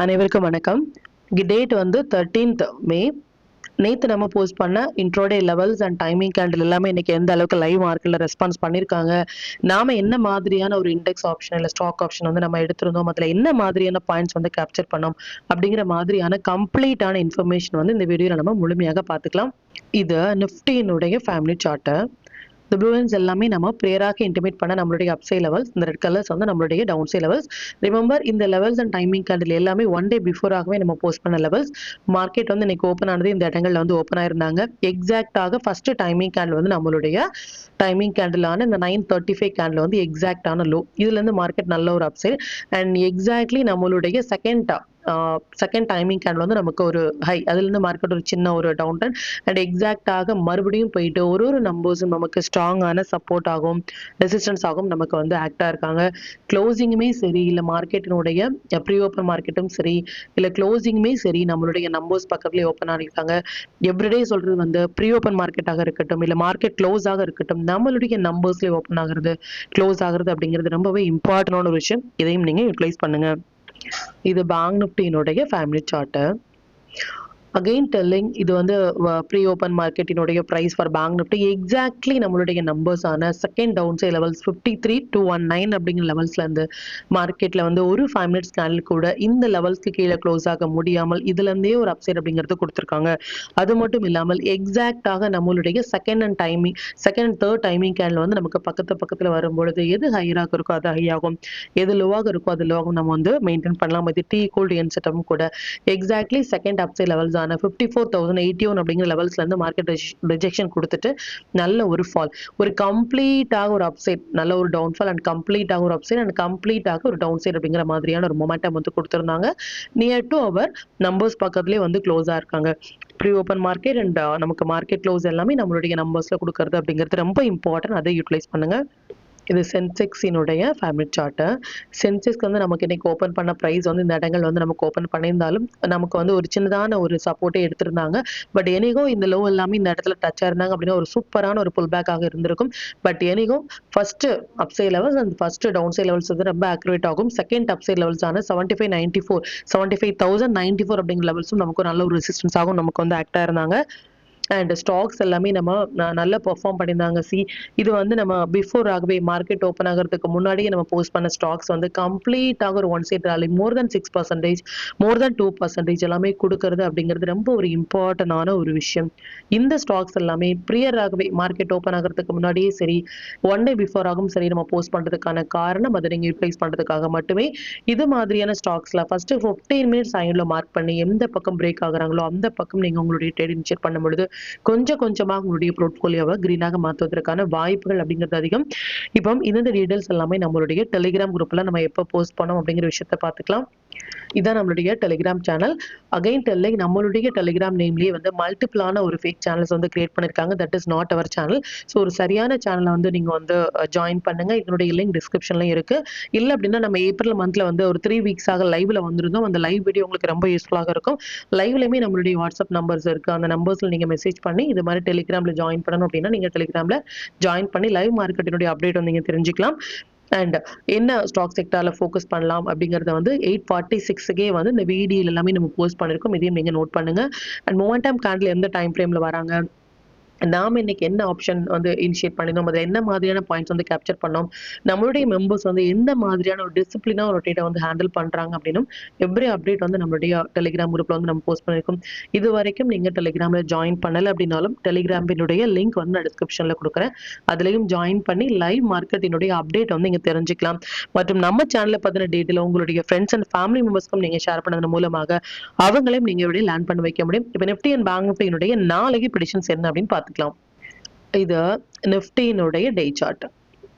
அனைவருக்கும் வணக்கம். டேட் வந்து 13th மே. நேத்து நம்ம போஸ்ட் பண்ண இன்ட்ரோடே லெவல்ஸ் அண்ட் டைமிங் கேண்டில் எல்லாமே இன்னைக்கு எந்த அளவுக்கு லைவ் மார்க்கெட்ல ரெஸ்பான்ஸ் பண்ணியிருக்காங்க, நாம என்ன மாதிரியான ஒரு இண்டெக்ஸ் ஆப்ஷன் இல்ல ஸ்டாக் ஆப்ஷன் வந்து நம்ம எடுத்திருந்தோம், அதுல என்ன மாதிரியான பாயிண்ட்ஸ் வந்து கேப்சர் பண்ணோம் அப்படிங்கிற மாதிரியான கம்ப்ளீட்டான இன்ஃபர்மேஷன் வந்து இந்த வீடியோல நம்ம முழுமையாக பார்த்துக்கலாம். இது நிஃப்டியினுடைய ஃபேமிலி சார்ட். இந்த ப்ளூ லைன்ஸ் எல்லாமே நம்ம ப்ரேயராக இன்டிமேட் பண்ண நம்மளுடைய அப்சைட் லெவல்ஸ், இந்த ரெட் கலர்ஸ் வந்து நம்மளுடைய டவுன் சைட் லெவல்ஸ். ரிமெம்பர் இந்த லெவல்ஸ் அண்ட் டைமிங் கேண்டில் எல்லாமே ஒன் டே பிஃபோராகவே நம்ம போஸ்ட் பண்ண லெவல்ஸ். மார்க்கெட் வந்து இன்னைக்கு ஓப்பன் ஆனது இந்த இடங்கள்ல வந்து ஓப்பன் ஆயிருந்தாங்க. எக்ஸாக்டாக ஃபர்ஸ்ட் டைமிங் கேண்டில் வந்து நம்மளுடைய டைமிங் கேண்டிலான இந்த 9:35 கேண்டில் வந்து எக்ஸாக்டான லோ. இதுல இருந்து மார்க்கெட் நல்ல ஒரு அப்சைட் அண்ட் எக்ஸாக்ட்லி நம்மளுடைய செகண்ட் டைமிங் கேண்டில் வந்து நமக்கு ஒரு ஹை, அதுல இருந்து மார்க்கெட் ஒரு சின்ன ஒரு டவுன் ட்ரெண்ட் அண்ட் எக்ஸாக்டாக மறுபடியும் போயிட்டு ஒரு நம்பர்ஸும் நமக்கு ஸ்ட்ராங்கான சப்போர்ட் ஆகும், ரெசிஸ்டன்ஸ் ஆகும் நமக்கு வந்து ஆக்டா இருக்காங்க. க்ளோசிங்குமே சரி, இல்ல மார்க்கெட்டினுடைய ப்ரீ ஓப்பன் மார்க்கெட்டும் சரி, இல்ல க்ளோசிங்குமே சரி, நம்மளுடைய நம்பர்ஸ் பக்கத்துலேயே ஓப்பன் ஆகிருக்காங்க. எவ்ரிடே சொல்றது வந்து ப்ரீ ஓப்பன் மார்க்கெட்டாக இருக்கட்டும், இல்ல மார்க்கெட் க்ளோஸ் ஆக இருக்கட்டும், நம்மளுடைய நம்பர்ஸ்லேயே ஓப்பன் ஆகுறது, க்ளோஸ் ஆகுறது அப்படிங்கிறது ரொம்பவே இம்பார்ட்டன்டான ஒரு விஷயம். இதையும் நீங்க யூட்டிலைஸ் பண்ணுங்க. இது பேங்க் நிஃப்டியினுடைய ஃபேமிலி சார்ட். அகெயின் டெல்லிங், இது வந்து ப்ரீ ஓப்பன் மார்க்கெட்டினுடைய price for bank Nifty exactly நம்மளுடைய நம்பர்ஸான செகண்ட் டவுன் சைட் லெவல்ஸ் 53,219 அப்படிங்கிற லெவல்ஸ்ல இருந்து மார்க்கெட்ல வந்து ஒரு 5 மினிட்ஸ் கேண்டில் கூட இந்த லெவல்ஸ்க்கு கீழே க்ளோஸ் ஆக முடியாமல் இதுல இருந்தே ஒரு அப்சைட் அப்படிங்கிறது கொடுத்துருக்காங்க. அது மட்டும் இல்லாமல் எக்ஸாக்டாக நம்மளுடைய second and third timing candle வந்து நமக்கு பக்கத்துல வரும்பொழுது எது ஹையராக இருக்கோ அது ஹை ஆகும், எது லோவாக இருக்கோ அது லோவாகும் நம்ம வந்து மெயின்டைன் பண்ணலாம். இது டி ஈக்குவல் என் செட்டப்பும் கூட. எக்ஸாக்ட்லி செகண்ட் அப்சைட் லெவல்ஸ் 54,081 அப்படிங்கிற லெவல்ஸ்ல இருந்து மார்க்கெட் ரிஜெக்ஷன் கொடுத்துட்டு நல்ல ஒரு ஃபால், ஒரு கம்ப்ளீட்டாக ஒரு அப்சைட், நல்ல ஒரு டவுன்ஃபால் அண்ட் கம்ப்ளீட்டாக ஒரு அப்சைட் அண்ட் கம்ப்ளீட்டாக ஒரு டவுன் சைட் அப்படிங்கிற மாதிரியான ஒரு மொமெண்டம் வந்து கொடுத்திருந்தாங்க. நியர் டு அவர் நம்பர்ஸ் பக்கத்துலேயே வந்து க்ளோஸா இருக்காங்க. ப்ரீ ஓப்பன் மார்க்கெட் அண்ட் நமக்கு மார்க்கெட் க்ளோஸ் எல்லாமே நம்மளுடைய நம்பர்ஸ்ல கொடுக்கறது அப்படிங்கிறது ரொம்ப இம்பார்ட்டன்ட். அதை யூட்டிலைஸ் பண்ணுங்க. இது சென்செக்ஸினுடைய ஃபேமிலி சார்ட். சென்செக்ஸ்க்கு வந்து நமக்கு இன்னைக்கு ஓப்பன் பண்ண ப்ரைஸ் வந்து இந்த இடங்கள் வந்து நமக்கு ஓப்பன் பண்ணியிருந்தாலும் நமக்கு வந்து ஒரு சின்னதான ஒரு சப்போர்ட்டே எடுத்திருந்தாங்க. பட் எனிகோ இந்த லோ எல்லாமே இந்த இடத்துல டச் ஆயிருந்தாங்க அப்படின்னா ஒரு சூப்பரான ஒரு புல் பேக்காக இருந்திருக்கும். But anyhow first upside levels and first down side levels வந்து ரொம்ப ஆக்யூரேட் ஆகும். செகண்ட் அப்சைட் லெவல்ஸான 75,094 அப்படிங்கிற லெவல்ஸும் நமக்கு நல்ல ஒரு ரெசிஸ்டன்ஸ் ஆகும் நமக்கு வந்து ஆக்டா இருந்தாங்க. அண்ட் ஸ்டாக்ஸ் எல்லாமே நம்ம நல்லா பெர்ஃபார்ம் பண்ணியிருந்தாங்க. இது வந்து நம்ம பிஃபோராகவே மார்க்கெட் ஓப்பன் ஆகிறதுக்கு முன்னாடியே நம்ம போஸ்ட் பண்ண ஸ்டாக்ஸ் வந்து கம்ப்ளீட்டாக ஒரு ஒன் சைட் ராலி மோர் தென் 6%, மோர் தென் 2% எல்லாமே கொடுக்கறது அப்படிங்கிறது ரொம்ப ஒரு இம்பார்ட்டன்டான ஒரு விஷயம். இந்த ஸ்டாக்ஸ் எல்லாமே ப்ரியராகவே மார்க்கெட் ஓப்பன் ஆகிறதுக்கு முன்னாடியே சரி, ஒன் டே பிஃபோராகவும் சரி நம்ம போஸ்ட் பண்ணுறதுக்கான காரணம் அதை நீங்கள் யூட்டிலைஸ் பண்ணுறதுக்காக மட்டுமே. இது மாதிரியான ஸ்டாக்ஸ்ல ஃபர்ஸ்ட் 15 மினிட்ஸ் ஆயில மார்க் பண்ணி எந்த பக்கம் பிரேக் ஆகுறாங்களோ அந்த பக்கம் நீங்க உங்களுடைய ட்ரேட் இனிஷியேட் பண்ணும் பொழுது கொஞ்சம் கொஞ்சமாக உங்களுடைய போர்ட்ஃபோலியோவை கிரீனாக மாற்றுவதற்கான வாய்ப்புகள் அப்படிங்கிறது அதிகம். இப்போ இந்த டீடைல்ஸ் எல்லாமே நம்மளுடைய டெலிகிராம் குரூப்ல நம்ம எப்போ போஸ்ட் பண்ணோம் அப்படிங்கிற விஷயத்த பார்த்துக்கலாம். இதான் நம்மளுடைய டெலிகிராம் சேனல். அகைன் டெல்லிங், நம்மளுடைய டெலிகிராம் நேம்லயே வந்து மல்டிபிளான ஒரு ஃபேக் சேனல்ஸ் வந்து கிரியேட் பண்ணிருக்காங்க. That is not our channel. So ஒரு சரியான சேனலை வந்து நீங்க வந்து ஜாயின் பண்ணுங்க. இதனுடைய லிங்க் டிஸ்கிரிப்ஷன்லயும் இருக்கு. இல்ல அப்படின்னா நம்ம ஏப்ரல் மந்த்ல வந்து ஒரு 3 வீக்ஸாக லைவ்ல வந்திருந்தோம். அந்த லைவ் வீடியோ உங்களுக்கு ரொம்ப யூஸ்ஃபுல்லாக இருக்கும். லைவ்லயுமே நம்மளுடைய வாட்ஸ்அப் நம்பர்ஸ் இருக்கு. அந்த நம்பர்ஸ்ல நீங்க மெசேஜ் பண்ணி இது மாதிரி டெலிகிராம்ல ஜாயின் பண்ணணும் அப்படின்னா நீங்க டெலிகிராம்ல ஜாயின் பண்ணி லைவ் மார்க்கெட்டினுடைய அப்டேட் வந்து நீங்க தெரிஞ்சுக்கலாம். அண்ட் என்ன ஸ்டாக் செக்டார்ல ஃபோக்கஸ் பண்ணலாம் அப்படிங்கறத வந்து 8:46க்கே வந்து இந்த வீடியோ எல்லாமே நம்ம போஸ்ட் பண்ணிருக்கோம். இதையும் நீங்க நோட் பண்ணுங்க. அண்ட் மொமெண்டம் கேண்டில் எந்த டைம் ஃப்ரேம்ல வராங்க, நாம இன்னைக்கு என்ன ஆப்ஷன் வந்து இனிஷியேட் பண்ணினோம், அதை என்ன மாதிரியான பாயிண்ட்ஸ் வந்து கேப்சர் பண்ணோம், நம்மளுடைய மெம்பர்ஸ் வந்து எந்த மாதிரியான ஒரு டிசிப்ளினா ஒரு டேட்டா வந்து ஹேண்டில் பண்றாங்க அப்படின்னும் எவ்ரி அப்டேட் வந்து நம்மளுடைய டெலிகிராம் குரூப்ல வந்து நம்ம போஸ்ட் பண்ணிருக்கோம். இது வரைக்கும் நீங்க டெலிகிராம்ல ஜாயின் பண்ணல அப்படின்னாலும் டெலிகிராமினுடைய லிங்க் வந்து நான் டிஸ்கிரிப்ஷன்ல கொடுக்குறேன். அதுலயும் ஜாயின் பண்ணி லைவ் மார்க்கெட்டினுடைய அப்டேட் வந்து நீங்க தெரிஞ்சுக்கலாம். மற்றும் நம்ம சேனலை பத்தின டீட்டெயில் உங்களுடைய ஃப்ரெண்ட்ஸ் அண்ட் ஃபேமிலி மெம்பர்ஸ்க்கும் நீங்க ஷேர் பண்ணதன் மூலமாக அவங்களையும் நீங்க எப்படி லேர்ன் பண்ண வைக்க முடியும். இப்போ நிஃப்டி அண்ட் பேங்க் நிஃப்டியினுடைய நாளைக்கு ப்ரெடிக்ஷன்ஸ் என்ன அப்படின்னு பார்த்துக்கலாம். இது நிஃப்டியினுடைய டே சார்ட்.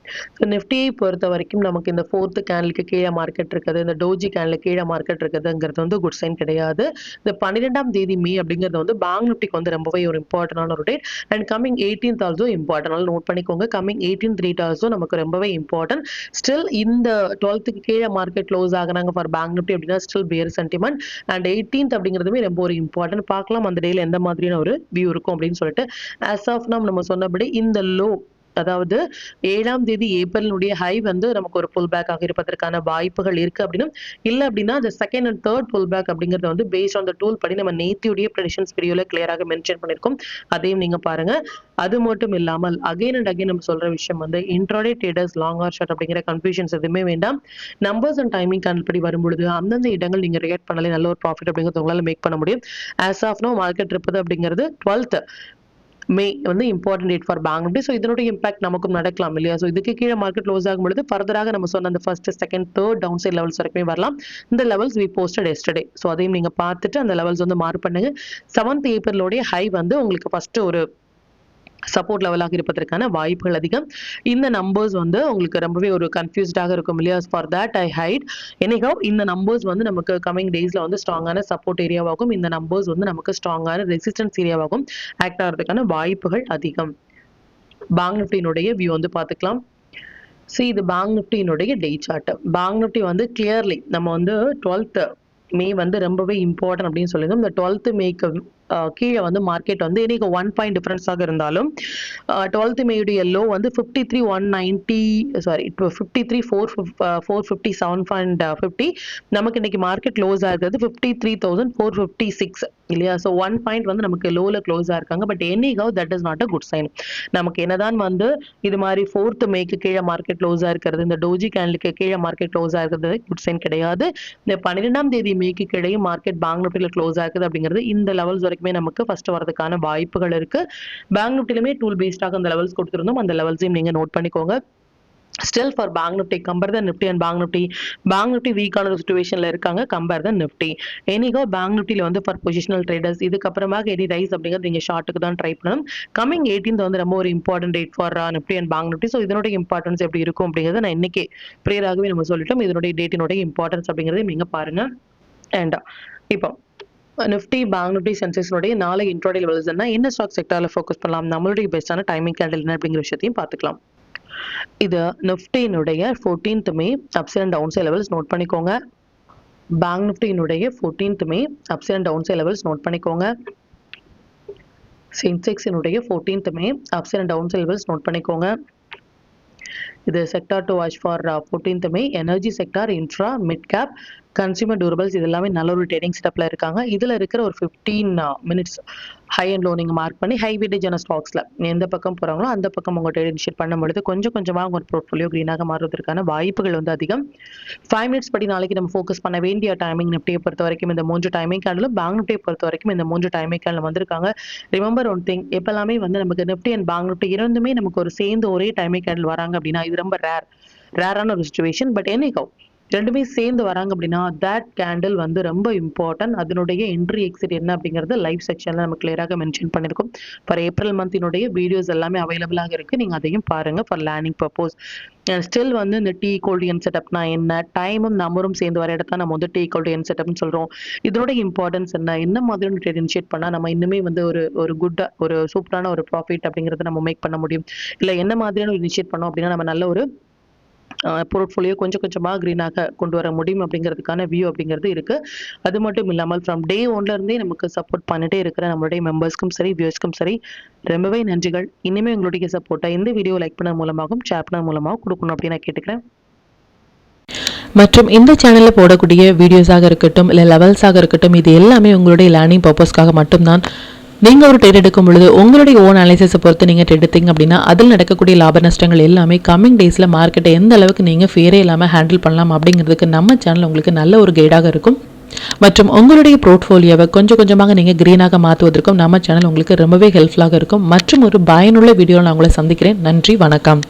நிஃப்டியை பொறுத்த வரைக்கும் நமக்கு இந்த 4th கேண்டலுக்கு கீழே மார்க்கெட் இருக்குது, இந்த டோஜி கேண்டலுக்கு கீழே மார்க்கெட் இருக்குதுங்கிறது வந்து குட் சைன் கிடையாது. இந்த 12ஆம் தேதி மே அப்படிங்கிறது வந்து பேங்க் நிஃப்டிக்கு வந்து ரொம்பவே ஒரு இம்பார்ட்டன்டான ஒரு date. And coming 18th also important, note பண்ணிக்கோங்க. கமிங் 18th டேட் ஆல்சோ நமக்கு ரொம்பவே இம்பார்ட்டன்ட். ஸ்டில் இந்த 12க்கு கீழே மார்க்கெட் க்ளோஸ் ஆகுறாங்க ஃபார் பேங்க் நிஃப்டி அப்படின்னா still bear sentiment. And 18th அப்படிங்கிறதுமே ரொம்ப ஒரு இம்பார்ட்டன்ட். பார்க்கலாம் அந்த டேல எந்த மாதிரியான ஒரு வியூ இருக்கும் அப்படின்னு சொல்லிட்டு. ஆஸ் ஆஃப் நாம் நம்ம சொன்னபடி இந்த லோ அதாவது 7ஆம் தேதி ஏப்ரலினுடைய ஹை வந்து நமக்கு ஒரு புல் பேக் ஆக இருப்பதற்கான வாய்ப்புகள் இருக்கு அப்படின்னும், இல்ல அப்படின்னா அந்த second and third pull back அப்படிங்கறது வந்து பேஸ்ட் ஆன் த டூல் படி நம்ம நேத்தியுடைய ப்ரெடிக்ஷன்ஸ் வீடியோல கிளியராக மென்ஷன் பண்ணிருக்கோம். அதையும் நீங்க பாருங்க. அது மட்டும் இல்லாமல் அகைன் அண்ட் அகைன் நம்ம சொல்ற விஷயம் வந்து intraday traders long or short அப்படிங்கிற கன்ஃபியூஷன்ஸ் எதுவுமே வேண்டாம். நம்பர்ஸ் அண்ட் டைமிங் கேண்டில் படி வரும்பொழுது அந்தந்த இடங்கள் நீங்க ரியாக்ட் பண்ணாலே நல்ல ஒரு ப்ராஃபிட் அப்படிங்கிறது உங்களால மேக் பண்ண முடியும். ஆஸ் ஆஃப் நோ மார்க்கெட் இருப்பது அப்படிங்கிறது 12th மே வந்து important date for bank Nifty. So இதனுடைய இம்பாக்ட் நமக்கும் நடக்கலாம் இல்லையா? ஸோ இதுக்கு கீழே மார்க்கெட் க்ளோஸ் ஆகும் பொழுது ஃபர்தராக நம்ம சொன்ன அந்த first second third down side levels வரைக்குமே வரலாம். இந்த levels we posted yesterday. So அதையும் நீங்க பார்த்துட்டு அந்த லெவல்ஸ் வந்து மார்க் பண்ணுங்க. 7th ஏப்ரலோடைய ஹை வந்து உங்களுக்கு ஃபர்ஸ்ட் ஒரு சப்போர்ட் லெவலாக இருப்பதற்கான வாய்ப்புகள் அதிகம். இந்த நம்பர்ஸ் வந்து உங்களுக்கு ரொம்பவே ஒரு கன்ஃபியூஸ்டாக இருக்கும் இல்லையா? For that I hide anyhow இந்த நம்பர்ஸ் வந்து நமக்கு கமிங் டேஸ்ல வந்து ஸ்ட்ராங்கான சப்போர்ட் ஏரியாவாகும். இந்த நம்பர்ஸ் வந்து நமக்கு ஸ்ட்ராங்கான ரெசிஸ்டன்ஸ் ஏரியாவாகும் ஆக்ட் ஆகிறதுக்கான வாய்ப்புகள் அதிகம். பேங்க் நிஃப்டியினுடைய வியூ வந்து பார்த்துக்கலாம். இது பேங்க் நிஃப்டியினுடைய டே சார்ட். பேங்க் நிஃப்டி வந்து கிளியர்லி நம்ம வந்து 12th மே வந்து ரொம்பவே இம்பார்ட்டன்ட் அப்படின்னு சொல்லியிருந்தோம். இந்த 12th மேக்கு கீழே வந்து மார்க்கெட் வந்து இன்னைக்கு 1 பாயிண்ட் டிஃபரன்ஸாக இருந்தாலும் 12th மேயுடைய லோ வந்து 53,190 சாரி 53,457.50 நமக்கு இன்னைக்கு மார்க்கெட் க்ளோஸ் ஆகிறது 53,456 இல்லையா? ஸோ 1 பாயிண்ட் வந்து நமக்கு லோல க்ளோஸ் ஆயிருக்காங்க. But anyhow that is not a good sign. நமக்கு என்னதான் வந்து இது மாதிரி 4th மேக்கு கீழே மார்க்கெட் க்ளோஸ் ஆயிருக்கிறது, இந்த டோஜி கேண்டலுக்கு கீழே மார்க்கெட் க்ளோஸ் ஆயிருக்கிறது குட் சைன் கிடையாது. இந்த 12ஆம் தேதி மேக்கு கீழே மார்க்கெட் பேங்க் நிஃப்டியில் க்ளோஸ் ஆகுது அப்படிங்கிறது இந்த லெவல்ஸ் வரைக்குமே நமக்கு ஃபர்ஸ்ட் வரதுக்கான வாய்ப்புகள் இருக்கு. பேங்க் நிஃப்டிலுமே டூல் பேஸ்டாக அந்த லெவல்ஸ் கொடுத்திருந்தோம். அந்த லெவல்ஸையும் நீங்க நோட் பண்ணிக்கோங்க. Still for Bank Nifty, compare the Nifty and Bank Nifty வீக்கான ஒரு சிச்சுவேஷன்ல இருக்காங்க. compare the Nifty. எனிகோ Bank Niftyல வந்து for positional traders இதுக்கப்புறமா எனி ரைஸ் அப்படிங்கிறது நீங்க ஷார்ட்டுக்கு தான் ட்ரை பண்ணணும். கமிங் 18th வந்து ரொம்ப ஒரு important date for Nifty and Bank Nifty. So இதனுடைய இம்பார்ட்டன்ஸ் எப்படி இருக்கும் அப்படிங்கிறத நான் இன்னைக்கு ப்ரேயராகவே நம்ம சொல்லிட்டோம். இதனுடைய டேட்டினுடைய இம்பார்ட்டன்ஸ் அப்படிங்கிறதையும் நீங்க பாருங்க. அண்ட் இப்போ நிஃப்டி பேங்க் நிஃப்டி சென்செக்ஸ்னுடைய நாளை இன்ட்ராடே லெவல்ஸ் என்ன ஸ்டாக் செக்டார்ல ஃபோக்கஸ் பண்ணலாம், நம்மளுடைய பெஸ்டான டைமிங் கேண்டில் என்ன அப்படிங்கிற விஷயத்தையும் பார்த்துக்கலாம். இது நிஃப்டியினுடைய 14th May ups and down side levels note பண்ணிக்கோங்க. பேங்க் நிஃப்டியினுடைய 14th May ups and down side levels note பண்ணிக்கோங்க. சென்செக்ஸினுடைய 14th May ups and down side levels note பண்ணிக்கோங்க. இது sector to watch for 14th May energy sector, intra, mid cap, consumer durables இது எல்லாமே நல்ல ஒரு ட்ரேடிங் செட்டப்ல இருக்காங்க. இதுல இருக்கிற ஒரு 15 மினிட்ஸ் ஹை அண்ட் லோ நீங்க மார்க் பண்ணி ஹை வெயிட்டேஜான ஸ்டாக்ஸ்ல எந்த பக்கம் போறாங்களோ அந்த பக்கம் உங்க ட்ரேட் இனிஷியேட் பண்ணும்பொழுது கொஞ்சம் கொஞ்சமா உங்க போர்ட்ஃபோலியோ கிரீனாக மாறுவதற்கான வாய்ப்புகள் வந்து அதிகம். 5 மினிட்ஸ் படி நாளைக்கு நம்ம ஃபோக்கஸ் பண்ண வேண்டிய டைமிங் நிஃப்டியை பொறுத்த வரைக்கும் இந்த 3 டைமிங் கேண்டிலும் பேங்க் நிஃப்டியை பொறுத்த வரைக்கும் இந்த 3 டைமிங் கேண்டில் வந்திருக்காங்க. ரிமெம்பர் ஒன் திங், எப்பெல்லாமே வந்து நமக்கு நிஃப்டி அண்ட் பேங்க் நிஃப்டி இரண்டுமே நமக்கு ஒரு சேர்ந்து ஒரே டைமிங் கேண்டில் வராங்க அப்படின்னா இது ரொம்ப ரேரான ஒரு சிச்சுவேஷன். பட் எனிகோ ரெண்டுமே சேர்ந்து வராங்க அப்படின்னா தட் கேண்டில் வந்து ரொம்ப இம்பார்ட்டன்ட். அதனுடைய என்ட்ரி எக்ஸிட் என்ன அப்படிங்கிறது லைவ் செக்ஷன்ல நம்ம கிளியராக மென்ஷன் பண்ணிருக்கோம். ஃபார் ஏப்ரல் மந்தினுடைய வீடியோஸ் எல்லாமே அவைலபிளாக இருக்கு. நீங்க அதையும் பாருங்க ஃபார் லேர்னிங் பர்பஸ். ஸ்டில் வந்து இந்த டி ஈக்குவல் செட்டப்னா என்ன, டைமும் நம்பரும் சேர்ந்து வர இடத்த நம்ம வந்து டி ஈக்குவல் செட்டப்னு சொல்றோம். இதோட இம்பார்ட்டன்ஸ் என்ன மாதிரியான ட்ரேட் இனிஷியேட் பண்ணா நம்ம இன்னுமே வந்து ஒரு குட் ஒரு சூப்பரான ஒரு ப்ராஃபிட் அப்படிங்கறத நம்ம மேக் பண்ண முடியும், இல்ல என்ன மாதிரியான இனிஷியேட் பண்ணோம் அப்படின்னா நம்ம நல்ல ஒரு போர்ட்ஃபோலியோ கொஞ்சம் கொஞ்சமா கிரீனாக கொண்டு வர முடியும் அப்படிங்கிறதுக்கான வியூ அப்படிங்கிறது இருக்கு. அது மட்டும் இல்லாமல் ஃப்ரம் டே 1ல இருந்தே நமக்கு சப்போர்ட் பண்ணிட்டே இருக்கிற நம்மளுடைய மெம்பர்ஸ்க்கும் சரி வியூவர்ஸ்க்கும் சரி ரொம்பவே நன்றிகள். இனிமே உங்களுடைய சப்போர்ட்டை இந்த வீடியோ லைக் பண்ண மூலமாகவும் ஷேர் பண்ண மூலமாகவும் கொடுக்கணும் அப்படின்னு நான் கேட்டுக்கிறேன். மற்றும் இந்த சேனலில் போடக்கூடிய வீடியோஸாக இருக்கட்டும் இல்லை லெவல்ஸாக இருக்கட்டும் இது எல்லாமே உங்களுடைய லேர்னிங் பர்பஸ்க்காக மட்டும்தான். நீங்கள் ஒரு ட்ரேட் எடுக்கும் பொழுது உங்களுடைய ஓன் அனாலிசிஸை பொறுத்து நீங்கள் ட்ரேட் எடுத்தீங்க அப்படின்னா அதில் நடக்கக்கூடிய லாப நஷ்டங்கள் எல்லாமே கமிங் டேஸில் மார்க்கெட்டை எந்த அளவுக்கு நீங்கள் ஃபேரே இல்லாமல் ஹேண்டில் பண்ணலாம் அப்படிங்கிறதுக்கு நம்ம சேனல் உங்களுக்கு நல்ல ஒரு கைடாக இருக்கும். மற்றும் உங்களுடைய போர்ட்ஃபோலியோவை கொஞ்சம் கொஞ்சமாக நீங்கள் கிரீனாக மாற்றுவதற்கும் நம்ம சேனல் உங்களுக்கு ரொம்பவே ஹெல்ப்ஃபுல்லாக இருக்கும். மற்றும் ஒரு பயனுள்ள வீடியோவில் நான் உங்களை சந்திக்கிறேன். நன்றி, வணக்கம்.